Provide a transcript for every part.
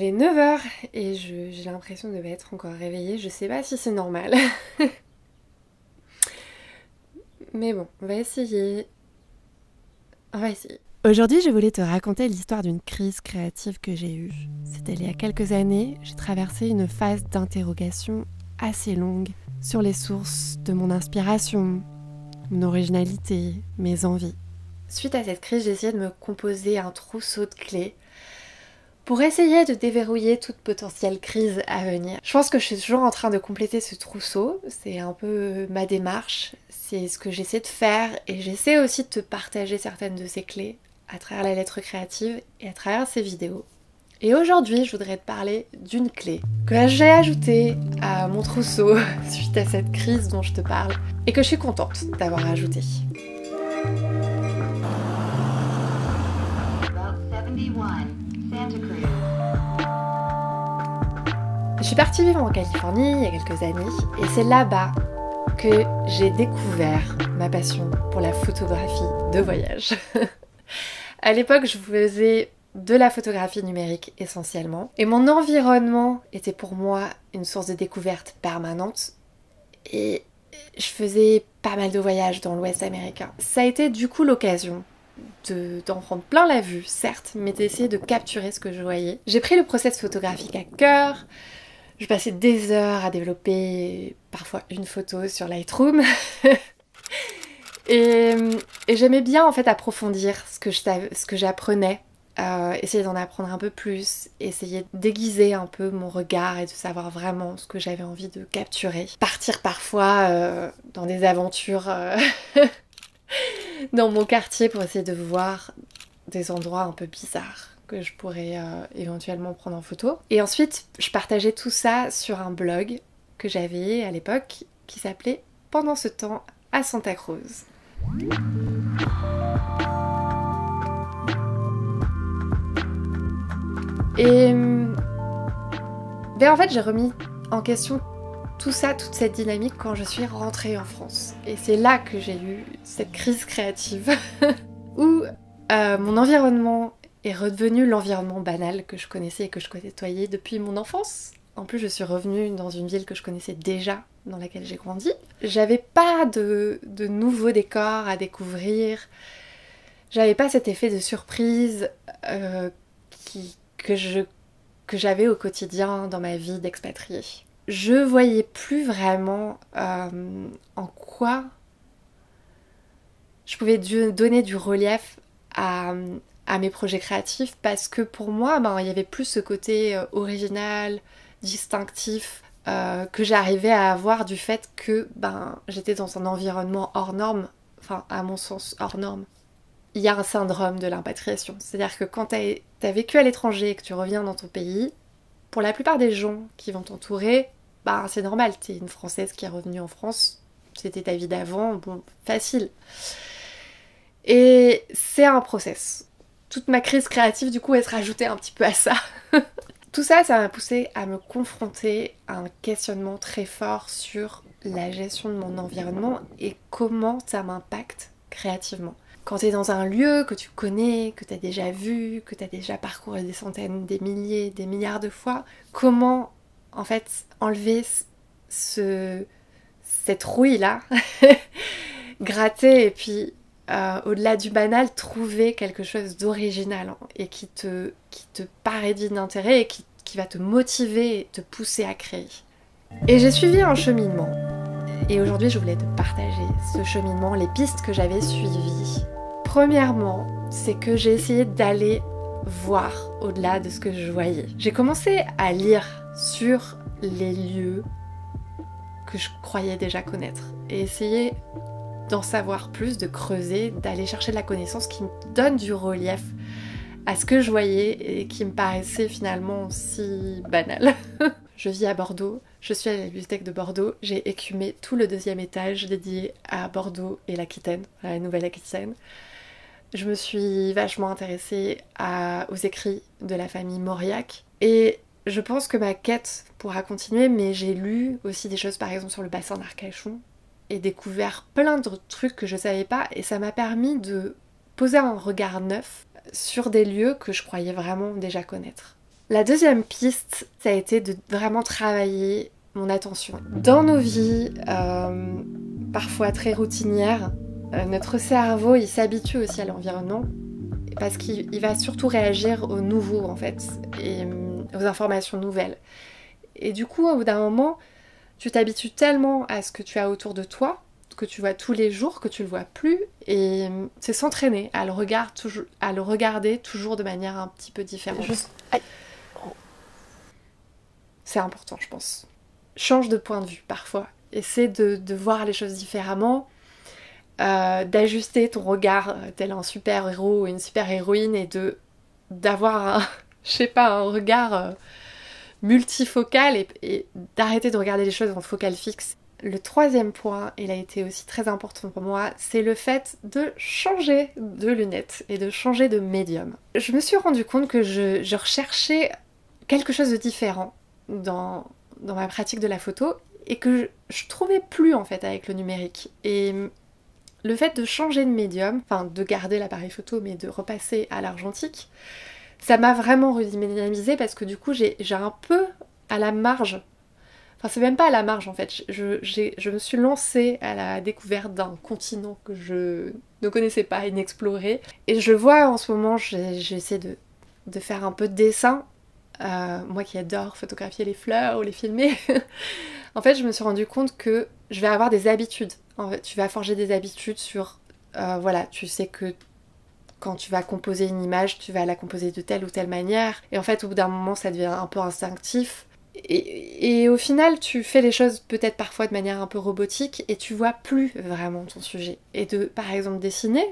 Il est 9 h et j'ai l'impression de être encore réveillée. Je sais pas si c'est normal. Mais bon, on va essayer. On va essayer. Aujourd'hui, je voulais te raconter l'histoire d'une crise créative que j'ai eue. C'était il y a quelques années, j'ai traversé une phase d'interrogation assez longue sur les sources de mon inspiration, mon originalité, mes envies. Suite à cette crise, j'ai essayé de me composer un trousseau de clés pour essayer de déverrouiller toute potentielle crise à venir. Je pense que je suis toujours en train de compléter ce trousseau, c'est un peu ma démarche, c'est ce que j'essaie de faire et j'essaie aussi de te partager certaines de ces clés à travers la lettre créative et à travers ces vidéos. Et aujourd'hui, je voudrais te parler d'une clé que j'ai ajoutée à mon trousseau suite à cette crise dont je te parle et que je suis contente d'avoir ajoutée. Je suis partie vivre en Californie il y a quelques années et c'est là-bas que j'ai découvert ma passion pour la photographie de voyage. À l'époque, je faisais de la photographie numérique essentiellement et mon environnement était pour moi une source de découverte permanente et je faisais pas mal de voyages dans l'Ouest américain. Ça a été du coup l'occasion d'en prendre plein la vue, certes, mais d'essayer de capturer ce que je voyais. J'ai pris le process photographique à cœur. Je passais des heures à développer parfois une photo sur Lightroom. et j'aimais bien en fait approfondir ce que j'apprenais, essayer d'en apprendre un peu plus, essayer d'aiguiser un peu mon regard et de savoir vraiment ce que j'avais envie de capturer. Partir parfois dans des aventures dans mon quartier pour essayer de voir des endroits un peu bizarres que je pourrais éventuellement prendre en photo. Et ensuite, je partageais tout ça sur un blog que j'avais à l'époque qui s'appelait Pendant ce temps à Santa Cruz. Et ben en fait, j'ai remis en question tout ça, toute cette dynamique quand je suis rentrée en France. Et c'est là que j'ai eu cette crise créative où mon environnement est redevenu l'environnement banal que je connaissais et que je côtoyais depuis mon enfance. En plus, je suis revenue dans une ville que je connaissais déjà, dans laquelle j'ai grandi. J'avais pas de nouveaux décors à découvrir. J'avais pas cet effet de surprise que j'avais au quotidien dans ma vie d'expatriée. Je voyais plus vraiment en quoi je pouvais donner du relief à mes projets créatifs parce que pour moi, il y avait plus ce côté original, distinctif que j'arrivais à avoir du fait que j'étais dans un environnement hors norme, enfin à mon sens hors norme. Il y a un syndrome de l'impatriation, c'est-à-dire que quand t'as vécu à l'étranger et que tu reviens dans ton pays, pour la plupart des gens qui vont t'entourer, c'est normal, t'es une Française qui est revenue en France, c'était ta vie d'avant, bon, facile. Et c'est un process. Toute ma crise créative, du coup, elle se rajoutait un petit peu à ça. Tout ça, ça m'a poussée à me confronter à un questionnement très fort sur la gestion de mon environnement et comment ça m'impacte créativement. Quand t'es dans un lieu que tu connais, que t'as déjà vu, que t'as déjà parcouru des centaines, des milliers, des milliards de fois, comment, en fait, enlever cette rouille-là, gratter et puis au-delà du banal, trouver quelque chose d'original et qui te paraît digne d'intérêt et qui va te motiver et te pousser à créer. Et j'ai suivi un cheminement. Et aujourd'hui, je voulais te partager ce cheminement, les pistes que j'avais suivies. Premièrement, c'est que j'ai essayé d'aller voir au-delà de ce que je voyais. J'ai commencé à lire sur les lieux que je croyais déjà connaître et essayer d'en savoir plus, de creuser, d'aller chercher de la connaissance qui me donne du relief à ce que je voyais et qui me paraissait finalement si banal. Je vis à Bordeaux, je suis à la bibliothèque de Bordeaux, j'ai écumé tout le 2e étage dédié à Bordeaux et l'Aquitaine, à la Nouvelle-Aquitaine. Je me suis vachement intéressée aux écrits de la famille Mauriac et je pense que ma quête pourra continuer, mais j'ai lu aussi des choses par exemple sur le bassin d'Arcachon et découvert plein de trucs que je savais pas et ça m'a permis de poser un regard neuf sur des lieux que je croyais vraiment déjà connaître. La deuxième piste, ça a été de vraiment travailler mon attention. Dans nos vies, parfois très routinières, notre cerveau, il s'habitue aussi à l'environnement parce qu'il va surtout réagir au nouveau en fait, et aux informations nouvelles. Et du coup, au bout d'un moment, tu t'habitues tellement à ce que tu as autour de toi, que tu vois tous les jours, que tu le vois plus, et c'est s'entraîner à le regarder toujours de manière un petit peu différente. C'est important, je pense. Change de point de vue parfois. Essaie de voir les choses différemment, d'ajuster ton regard tel un super héros ou une super héroïne et d'avoir un regard multifocal et d'arrêter de regarder les choses en focale fixe. Le troisième point, il a été aussi très important pour moi, c'est le fait de changer de lunettes et de changer de médium. Je me suis rendu compte que je recherchais quelque chose de différent dans ma pratique de la photo et que je trouvais plus en fait avec le numérique. Et le fait de changer de médium, enfin de garder l'appareil photo mais de repasser à l'argentique, ça m'a vraiment redynamisée parce que du coup j'ai un peu à la marge, enfin c'est même pas à la marge en fait, je me suis lancée à la découverte d'un continent que je ne connaissais pas, inexploré. Et je vois en ce moment, j'essaie de faire un peu de dessin. Moi qui adore photographier les fleurs ou les filmer, en fait je me suis rendu compte que je vais avoir des habitudes. En fait, tu vas forger des habitudes sur, voilà, tu sais que quand tu vas composer une image, tu vas la composer de telle ou telle manière, et en fait au bout d'un moment ça devient un peu instinctif. Et au final, tu fais les choses peut-être parfois de manière un peu robotique et tu vois plus vraiment ton sujet. Et par exemple, dessiner,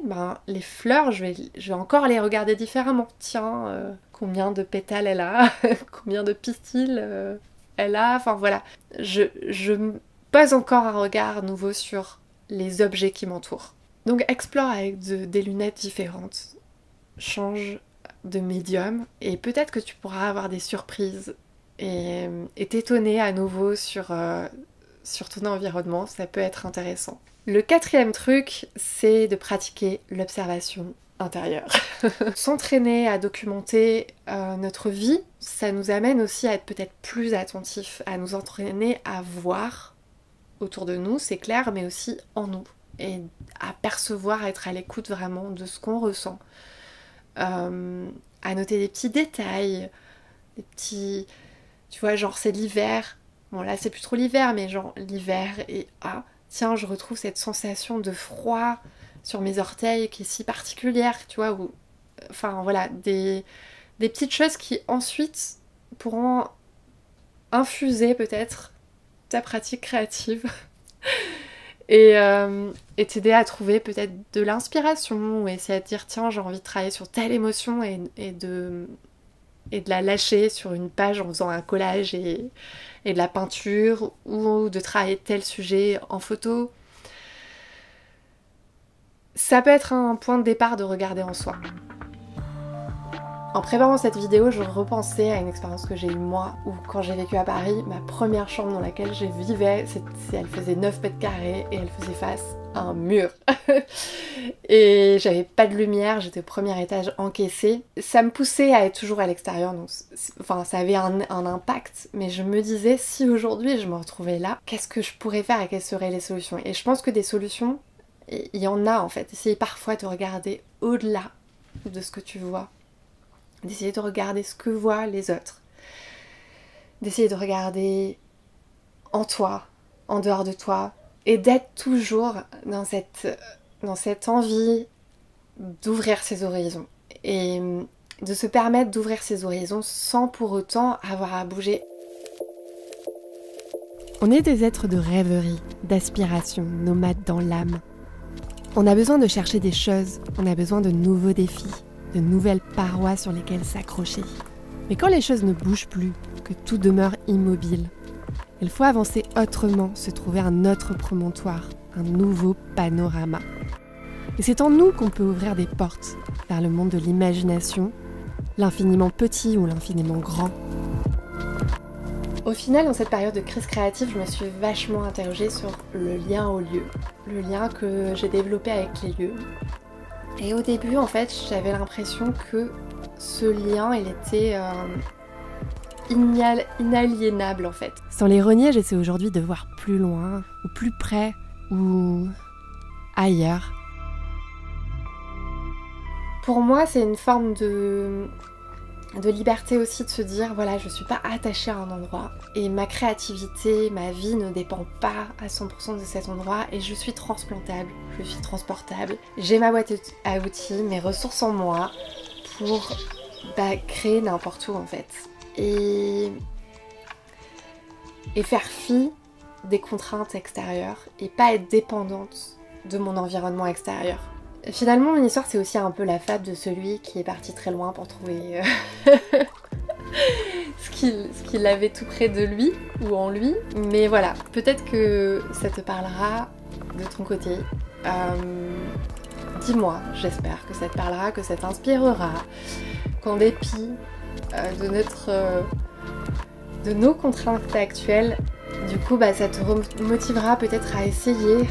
les fleurs, je vais encore les regarder différemment. Tiens, combien de pétales elle a, combien de pistils elle a, enfin voilà. Je pose encore un regard nouveau sur les objets qui m'entourent. Donc explore avec des lunettes différentes, change de médium et peut-être que tu pourras avoir des surprises et t'étonner à nouveau sur ton environnement, ça peut être intéressant. Le quatrième truc, c'est de pratiquer l'observation intérieure. S'entraîner à documenter notre vie, ça nous amène aussi à être peut-être plus attentifs, à nous entraîner à voir autour de nous, c'est clair, mais aussi en nous. Et à percevoir, à être à l'écoute vraiment de ce qu'on ressent. À noter des petits détails, des petits... Tu vois, genre c'est l'hiver. Bon là c'est plus trop l'hiver, mais genre l'hiver et tiens, je retrouve cette sensation de froid sur mes orteils qui est si particulière, tu vois, ou... Enfin voilà, des petites choses qui ensuite pourront infuser peut-être ta pratique créative et t'aider à trouver peut-être de l'inspiration ou essayer de dire tiens j'ai envie de travailler sur telle émotion et de la lâcher sur une page en faisant un collage et de la peinture ou de travailler tel sujet en photo. Ça peut être un point de départ de regarder en soi. En préparant cette vidéo, je repensais à une expérience que j'ai eue moi, où quand j'ai vécu à Paris, ma première chambre dans laquelle je vivais, elle faisait 9 mètres carrés et elle faisait face à un mur. Et j'avais pas de lumière, j'étais au premier étage encaissée. Ça me poussait à être toujours à l'extérieur, donc ça avait un impact, mais je me disais, si aujourd'hui je me retrouvais là, qu'est-ce que je pourrais faire et quelles seraient les solutions? Et je pense que des solutions, il y en a en fait. Essayez parfois de regarder au-delà de ce que tu vois. D'essayer de regarder ce que voient les autres. D'essayer de regarder en toi, en dehors de toi. Et d'être toujours dans cette envie d'ouvrir ses horizons. Et de se permettre d'ouvrir ses horizons sans pour autant avoir à bouger. On est des êtres de rêverie, d'aspiration, nomades dans l'âme. On a besoin de chercher des choses, on a besoin de nouveaux défis, de nouvelles parois sur lesquelles s'accrocher. Mais quand les choses ne bougent plus, que tout demeure immobile, il faut avancer autrement, se trouver un autre promontoire, un nouveau panorama. Et c'est en nous qu'on peut ouvrir des portes vers le monde de l'imagination, l'infiniment petit ou l'infiniment grand. Au final, dans cette période de crise créative, je me suis vachement interrogée sur le lien au lieu, le lien que j'ai développé avec les lieux. Et au début, en fait, j'avais l'impression que ce lien, il était inaliénables en fait. Sans les renier, j'essaie aujourd'hui de voir plus loin, ou plus près, ou ailleurs. Pour moi, c'est une forme de liberté aussi de se dire, voilà, je suis pas attachée à un endroit et ma créativité, ma vie ne dépend pas à 100% de cet endroit et je suis transplantable, je suis transportable. J'ai ma boîte à outils, mes ressources en moi pour créer n'importe où en fait. Et faire fi des contraintes extérieures et pas être dépendante de mon environnement extérieur. Finalement, mon histoire, c'est aussi un peu la fable de celui qui est parti très loin pour trouver ce qu'il avait tout près de lui ou en lui. Mais voilà, peut-être que ça te parlera de ton côté. Dis-moi, j'espère que ça te parlera, que ça t'inspirera, qu'en dépit de nos contraintes actuelles, du coup, ça te motivera peut-être à essayer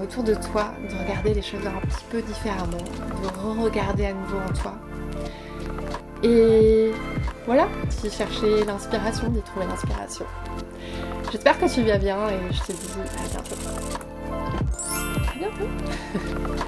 autour de toi, de regarder les choses un petit peu différemment, de re-regarder à nouveau en toi. Et voilà, d'y chercher l'inspiration, d'y trouver l'inspiration. J'espère que tu vas bien et je te dis à bientôt. À bientôt.